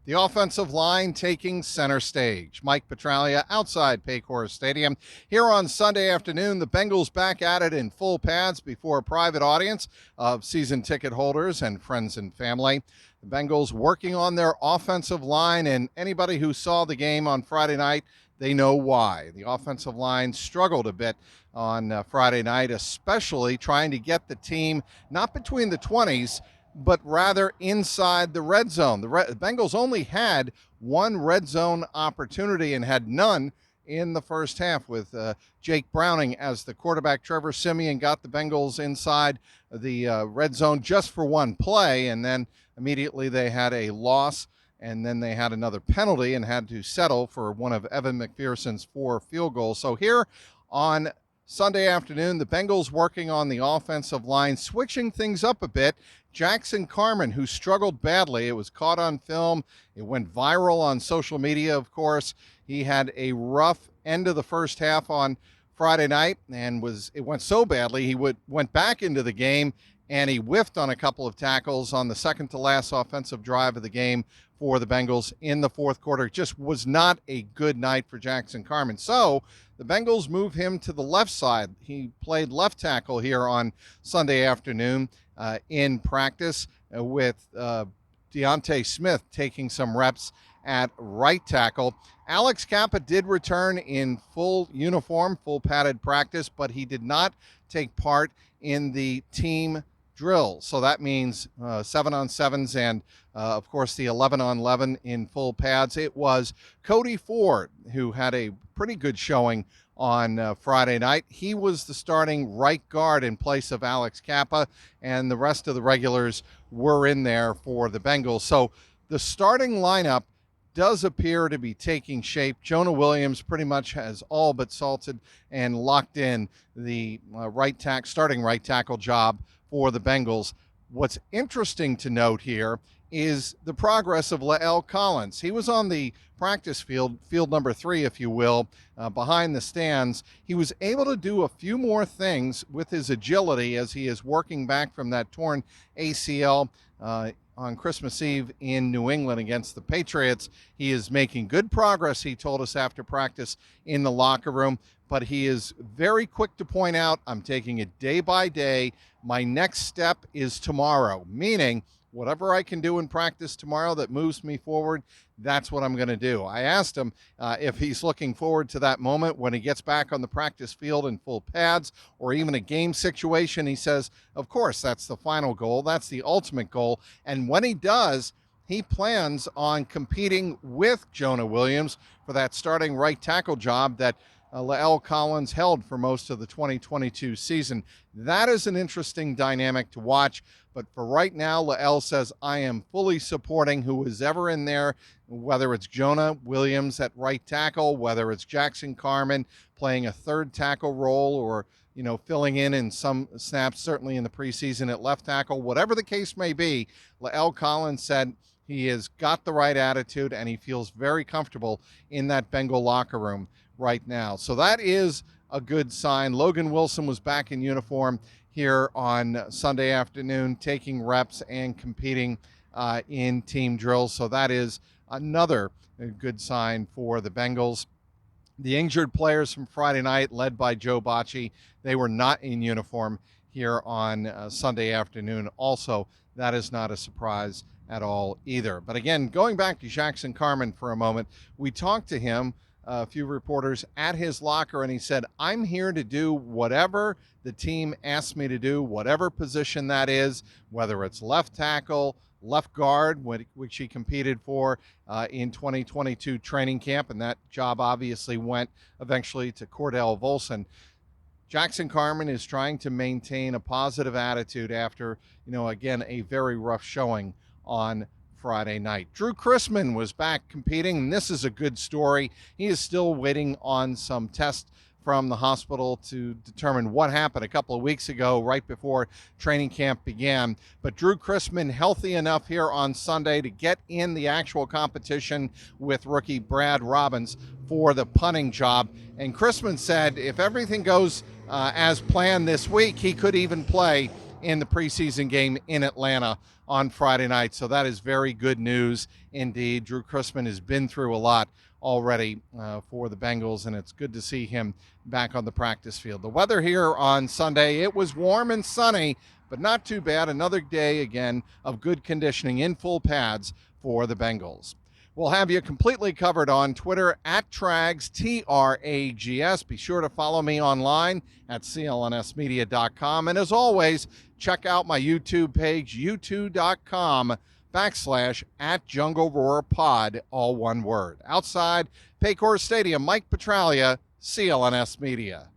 The offensive line taking center stage. Mike Petraglia outside Paycor Stadium. Here on Sunday afternoon, the Bengals back at it in full pads before a private audience of season ticket holders and friends and family. The Bengals working on their offensive line, and anybody who saw the game on Friday night, they know why. The offensive line struggled a bit on Friday night, especially trying to get the team not between the 20s, but rather inside the red zone. The Bengals only had one red zone opportunity and had none in the first half with Jake Browning as the quarterback. Trevor Siemian got the Bengals inside the red zone just for one play, and then immediately they had a loss, and then they had another penalty and had to settle for one of Evan McPherson's 4 field goals. So here on Sunday afternoon, the Bengals working on the offensive line, switching things up a bit. Jackson Carman, who struggled badly. It was caught on film. It went viral on social media, of course. He had a rough end of the first half on Friday night, and it went so badly he went back into the game, and he whiffed on a couple of tackles on the second to last offensive drive of the game for the Bengals in the fourth quarter. It just was not a good night for Jackson Carman. So the Bengals move him to the left side. He played left tackle here on Sunday afternoon in practice with Deontay Smith taking some reps at right tackle. Alex Kappa did return in full uniform, full padded practice, but he did not take part in the team drill. So that means 7-on-7s and, of course, the 11-on-11 in full pads. It was Cody Ford who had a pretty good showing on Friday night. He was the starting right guard in place of Alex Kappa, and the rest of the regulars were in there for the Bengals. So the starting lineup does appear to be taking shape. Jonah Williams pretty much has all but salted and locked in the starting right tackle job for the Bengals. What's interesting to note here is the progress of La'el Collins. He was on the practice field number 3, if you will, behind the stands. He was able to do a few more things with his agility as he is working back from that torn ACL on Christmas Eve in New England against the Patriots. He is making good progress, he told us after practice in the locker room, but he is very quick to point out, I'm taking it day by day. My next step is tomorrow, meaning whatever I can do in practice tomorrow that moves me forward, that's what I'm going to do. I asked him if he's looking forward to that moment when he gets back on the practice field in full pads or even a game situation. He says, of course, that's the final goal. That's the ultimate goal. And when he does, he plans on competing with Jonah Williams for that starting right tackle job that La'el Collins held for most of the 2022 season. That is an interesting dynamic to watch. But for right now, La'el says, I am fully supporting who is ever in there, whether it's Jonah Williams at right tackle, whether it's Jackson Carman playing a third tackle role or, filling in some snaps, certainly in the preseason at left tackle. Whatever the case may be, La'el Collins said he has got the right attitude and he feels very comfortable in that Bengal locker room right now. So that is a good sign. Logan Wilson was back in uniform here on Sunday afternoon, taking reps and competing in team drills. So that is another good sign for the Bengals. The injured players from Friday night, led by Joe Bocci, they were not in uniform here on Sunday afternoon. Also, that is not a surprise at all either. But again, going back to Jackson Carman for a moment, we talked to him, a few reporters at his locker, and he said, I'm here to do whatever the team asks me to do, whatever position that is, whether it's left tackle, left guard, which he competed for in 2022 training camp, and that job obviously went eventually to Cordell Volson. Jackson Carman is trying to maintain a positive attitude after, again, a very rough showing on Friday night. Drew Chrisman was back competing, and this is a good story. He is still waiting on some tests from the hospital to determine what happened a couple of weeks ago, right before training camp began. But Drew Chrisman healthy enough here on Sunday to get in the actual competition with rookie Brad Robbins for the punting job. And Chrisman said if everything goes as planned this week, he could even play in the preseason game in Atlanta on Friday night. So that is very good news indeed. Drew Chrisman has been through a lot already for the Bengals, and it's good to see him back on the practice field. The weather here on Sunday, it was warm and sunny, but not too bad. Another day again of good conditioning in full pads for the Bengals. We'll have you completely covered on Twitter at Trags, T-R-A-G-S. Be sure to follow me online at clnsmedia.com. And as always, check out my YouTube page, youtube.com/@JungleRoarPod, all one word. Outside Paycor Stadium, Mike Petraglia, CLNS Media.